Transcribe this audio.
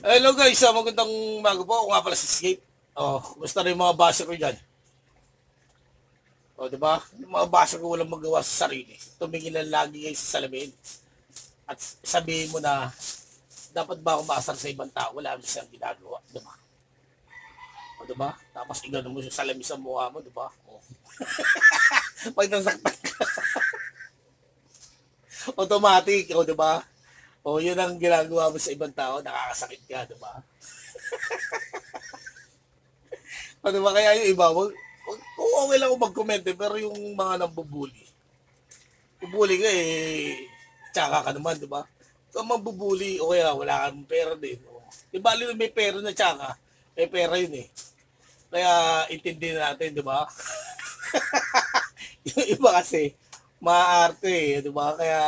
Hello guys, magandang umaga po. Ako nga pala si Skate. Oh, kumusta rin yung mga basa ko dyan? Oh, di ba? Yung mga basa ko walang magawa sa sarili. Tumingin lang lagi kayo sa salamin. At sabihin mo na, dapat ba akong maasar sa ibang tao? Wala naman siyang ginagawa. Di ba? O, di ba? Tapos igano mo yung salamin sa mukha mo, di ba? Oh. Pag nasaktan ka, automatic, o, di ba? O, yun ang ginagawa mo sa ibang tao, nakakasakit ka, di ba? O, di ba? Kaya yung iba, kung okay lang ako mag-comment eh, pero yung mga nambubuli, bubuli ka eh, tsaka ka naman, di ba? Kung mambubuli, o kaya wala kang pera din. O, di ba, may pera na tsaka, may pera yun eh. Kaya intindihin natin, di ba? Yung iba kasi, maaarte eh, di ba? Kaya,